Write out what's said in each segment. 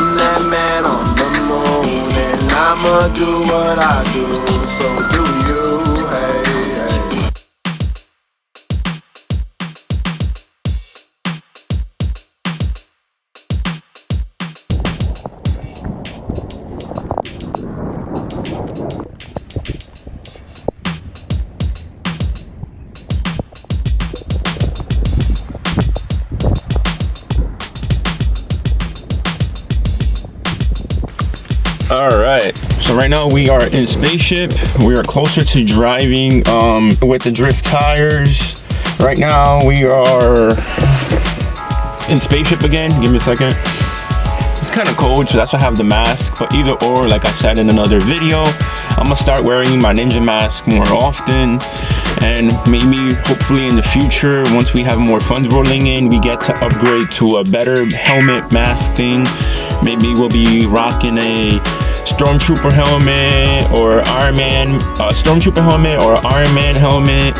I'm that man on the moon, and I'ma do what I do, so do you, hey, hey. Alright, so right now we are in Spaceship. We are closer to driving with the drift tires. Right now we are in Spaceship again. Give me a second. It's kind of cold, so that's why I have the mask. But either or, like I said in another video, I'm gonna start wearing my ninja mask more often. And maybe, hopefully in the future, once we have more funds rolling in, we get to upgrade to a better helmet mask thing. Maybe we'll be rocking a Stormtrooper helmet or Iron Man, Stormtrooper helmet or Iron Man helmet,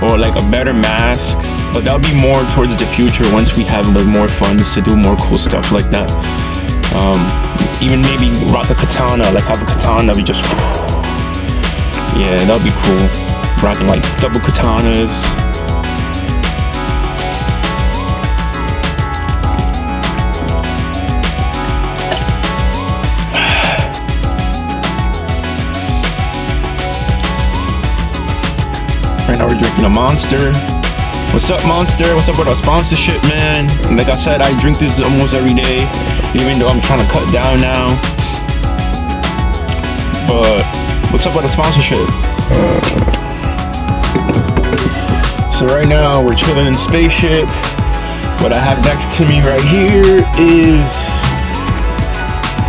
or like a better mask. But that'll be more towards the future once we have like more funds to do more cool stuff like that. Even maybe rock a katana, like have a katana, we just, yeah, that'll be cool. Rocking like double katanas. Right now we're drinking a Monster. What's up, Monster? What's up with our sponsorship, man? Like I said, I drink this almost every day, even though I'm trying to cut down now. But what's up with the sponsorship? So right now we're chilling in Spaceship. What I have next to me right here is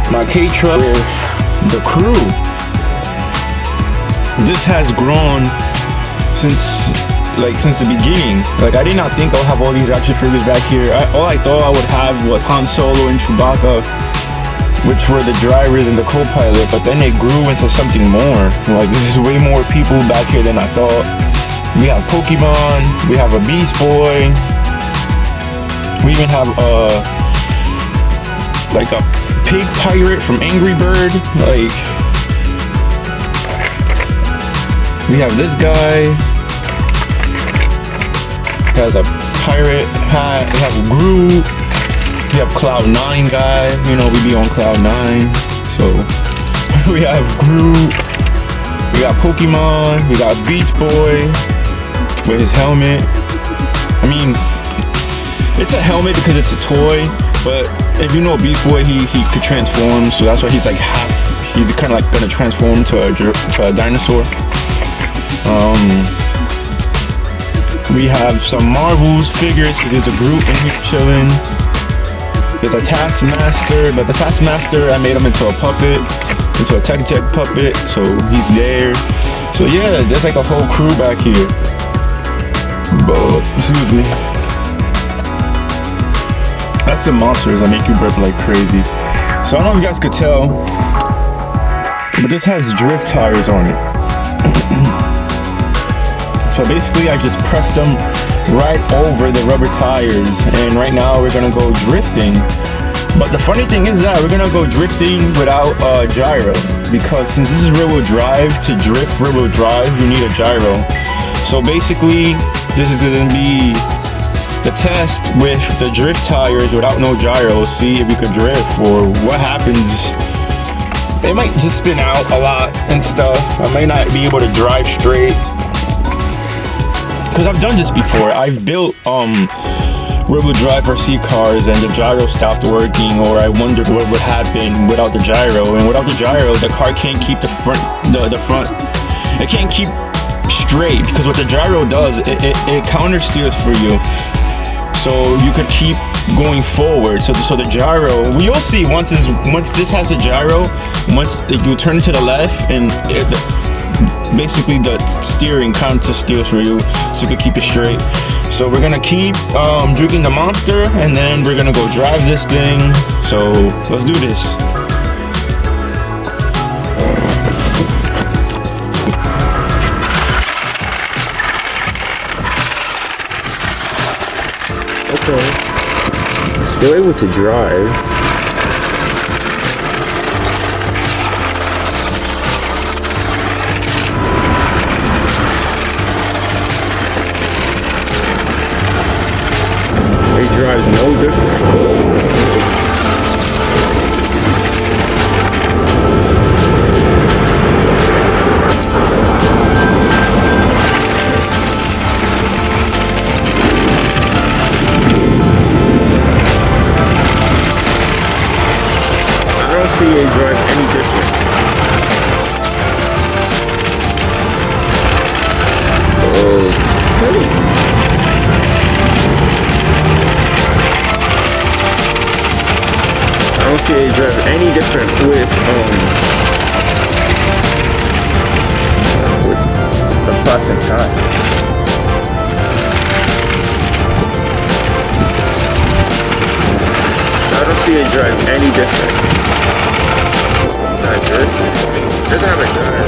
my K truck with the crew. This has grown since the beginning. Like, I did not think I'll have all these action figures back here. All I thought I would have was Han Solo and Chewbacca, which were the drivers and the co-pilot, but then it grew into something more. Like, there's way more people back here than I thought. We have Pokemon, we have a Beast Boy, we even have like a pig pirate from Angry Bird. Like, we have this guy, he has a pirate hat, we have Groot, we have Cloud9 guy, you know, we be on Cloud9, so we have Groot, we got Pokemon, we got Beast Boy with his helmet. I mean, it's a helmet because it's a toy, but if you know Beast Boy, he could transform, so that's why he's like he's kind of like gonna transform to a dinosaur. We have some Marvels figures because there's a group in here chilling. There's a Taskmaster, but the Taskmaster, I made him into a puppet, into a Tech puppet, so he's there. So yeah, there's like a whole crew back here. But, excuse me. That's the monsters that make you burp like crazy. So I don't know if you guys could tell, but this has drift tires on it. So basically I just pressed them right over the rubber tires, and right now we're gonna go drifting. But the funny thing is that we're gonna go drifting without a gyro, because since this is rear-wheel drive, to drift rear-wheel drive you need a gyro. So basically this is gonna be the test with the drift tires without no gyro. See if we could drift, or what happens. It might just spin out a lot and stuff. I might not be able to drive straight, because I've done this before. I've built rear-wheel drive RC cars and the gyro stopped working, or I wondered what would happen without the gyro. And without the gyro, the car can't keep the front, it can't keep straight, because what the gyro does, it counter steers for you, so you could keep going forward. So the gyro, you'll see once this has a gyro, once you turn to the left, and basically the steering counter steers for you, so you can keep it straight. So we're gonna keep drinking the Monster, and then we're gonna go drive this thing. So let's do this. Okay, still able to drive. don't see it drive any different. I don't see it drive any different with the plastic tire. I don't see it drive any different. It's not drifting. It doesn't have a gyro.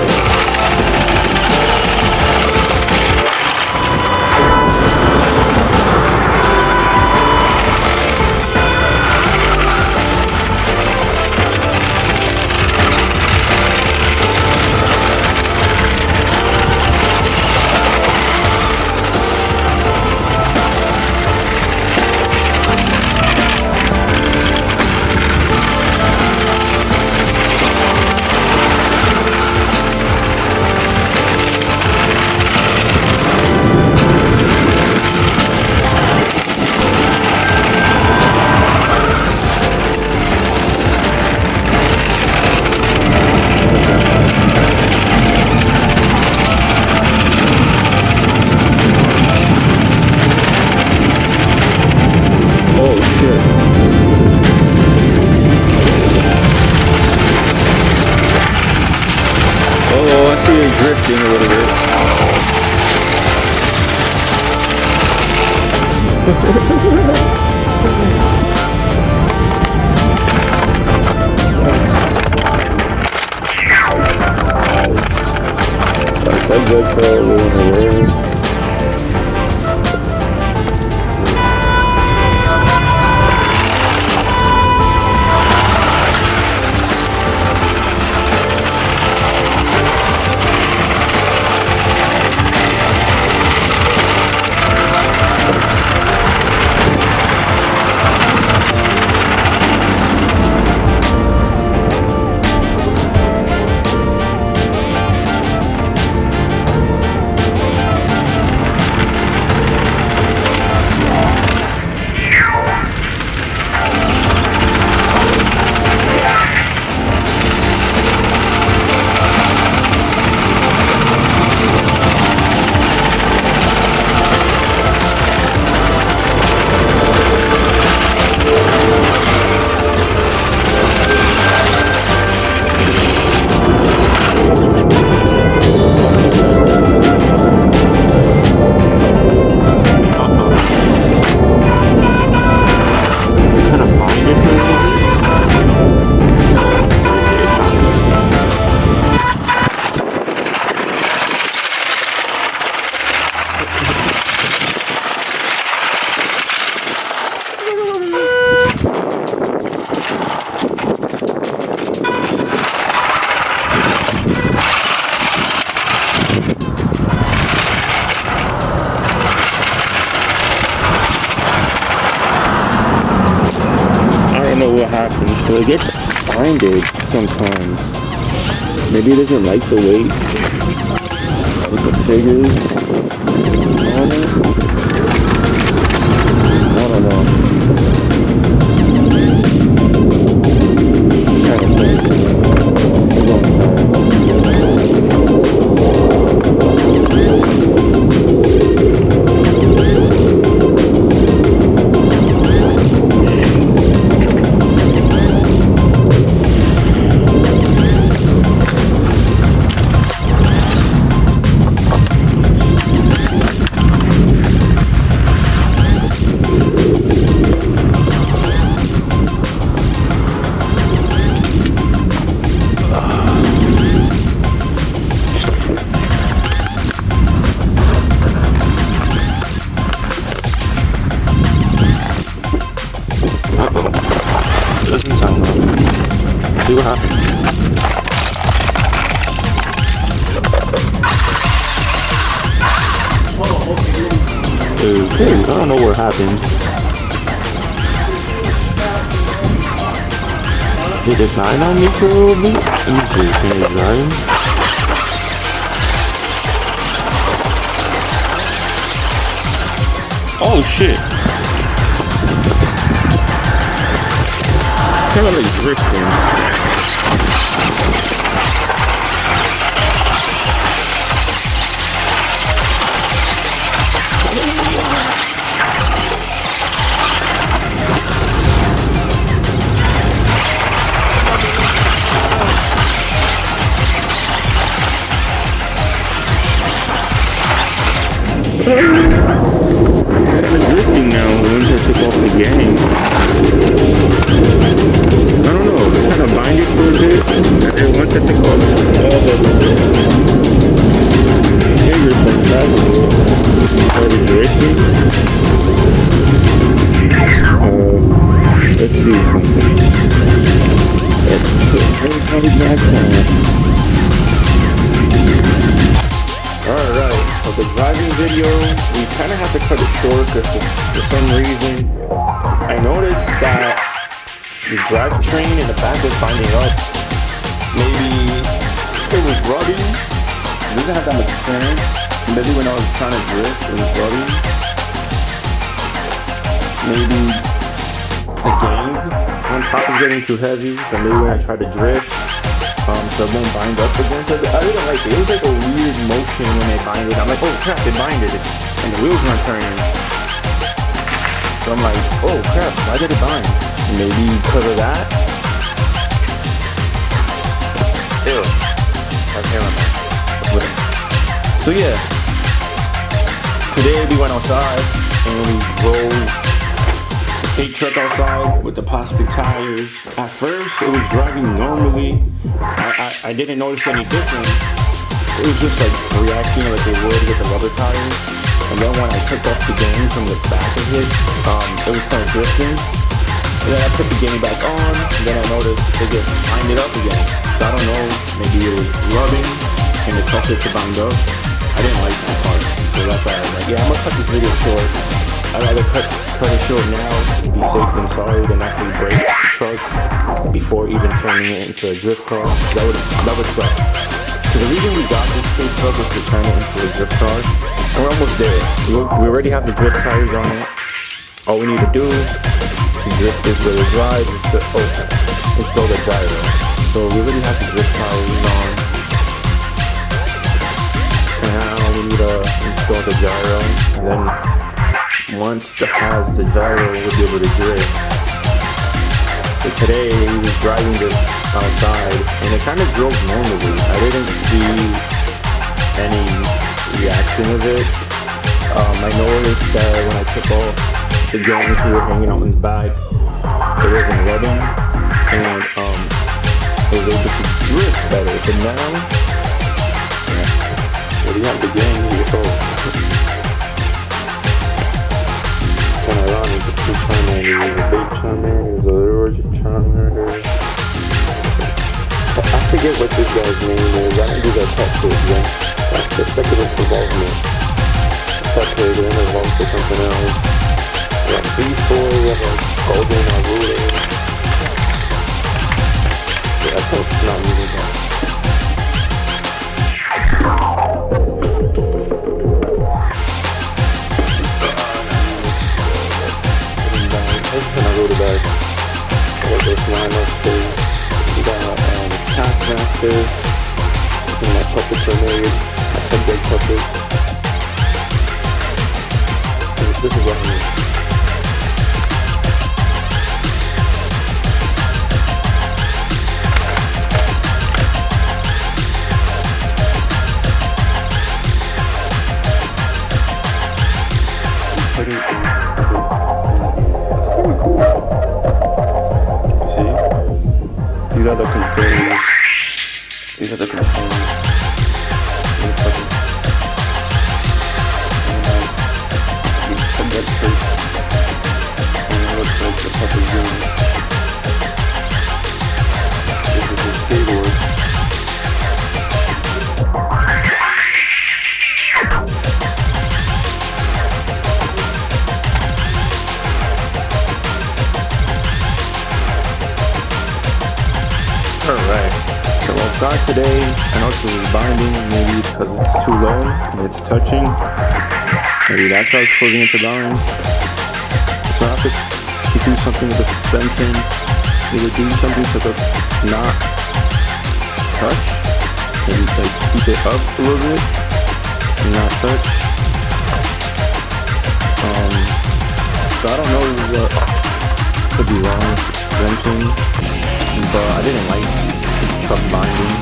Oh, I see it drifting a little bit. That good for a little. What happens, so it gets binded sometimes. Maybe it doesn't like the weight with the figures on it. I don't know. Kind of thing. Doesn't sound right. See what happens. Okay, I don't know what happened. Did it die on me for a little bit? Let me see, can it drive? Oh shit! Kind of like drifting. It's kind of drifting now once I took off the gang. I don't know, it kind of binded for a bit, and then once I took off all the fingers from the back of it, started drifting. Let's see something. Let's put back on. Alright, so the driving video, we kind of have to cut it short because for some reason, I noticed that the drivetrain in the back was binding up. Maybe it was rubbing. It doesn't have that much turn. Maybe when I was trying to drift, it was rubbing. Maybe the gang on top is getting too heavy, so maybe when I try to drift, so it won't bind up again. So I didn't like it. It was like a weird motion when they bind it. I'm like, oh crap, it binded it, and the wheels weren't turning. So I'm like, oh crap, why did it bind? Maybe because of that? Ew. Okay, so yeah, today we went outside and we drove the K truck outside with the plastic tires. At first, it was driving normally. I didn't notice any difference. It was just like reacting like they would with the rubber tires. And then when I took off the gang from the back of it was kind of drifting. And then I put the game back on, and then I noticed it just binded up again. So I don't know, maybe it was rubbing and it caused it to bind up. I didn't like that part, so that's why I was like, yeah, I'm gonna cut this video short. I'd rather cut it short now and be safe than sorry than actually break the truck before even turning it into a drift car. That would suck. So the reason we got this K truck was to turn it into a drift car. And we're almost there. We already have the drift tires on it. All we need to do drift this with a drive is to install the gyro. So we already have the drift tires on. And now we need to install the gyro. And then once it has the gyro, we'll be able to drift. So today we was driving this outside and it kind of drove normally. I didn't see any reaction of it. I noticed that when I took off the gang who were hanging out in the back, it wasn't rubbing, and it was able to drift better. But now, yeah, we have the gang here. Kind of ironic, just two charmer. There's a big charmer, there's a little charmer. I forget what this guy's name is. I think these are tech kids, yeah. That's the second involvement. Tech kids, and then involved for something else. We have these four, we have a golden ruler. Yeah, I hope it's not using that. Let's kind of go to back. We got this line upstairs. We got Taskmaster. And my puppets are made. My 10 big puppets. This is what I mean. It's pretty cool. You see? These are the controls. These are the controls. That trick, and it looks like the puppet gun. This is his skateboard. Alright, so outside today, I know it was binding, maybe because it's too low and it's touching. Maybe that's why it's closing into bind. So I have to do something with the suspension. Either do something to the not touch. Maybe like keep it up a little bit and not touch. So I don't know what could be wrong with suspension, but I didn't like the truck binding.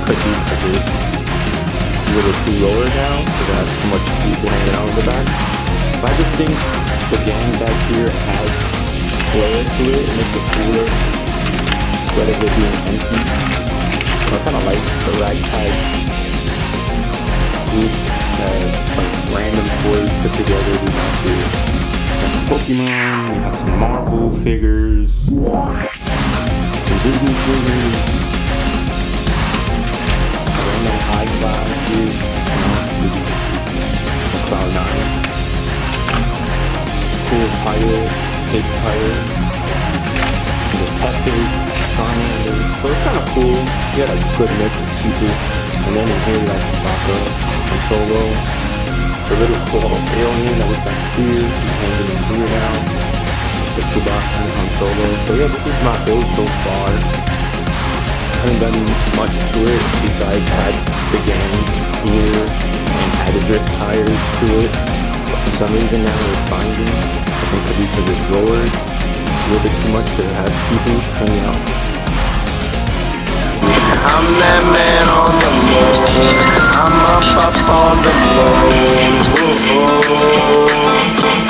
Could be a bit. a little too lower now because it has too much people hanging out in the back. But I just think the gang back here has flair to it. It makes it cooler instead of it being empty. So I kind of like the ragtag group that like random toys put together. We got some Pokemon, we have some Marvel figures, some Disney figures, a random high class here, Cloud9, cool tire, big tire, detective, Charmander. So it's kind of cool. You got a good mix of people. And then in here we got Chewbacca and Solo. The little cool alien that was back here. He's hanging in here now. The Chewbacca and Han Solo. So yeah, this is my build so far. I haven't done much to it besides add the gang here and add the drift tires to it. But for some reason now it's binding. I think it could be because it's lowered a little bit too much because it has people hanging out. I'm that man on the moon. I'm up on the moon.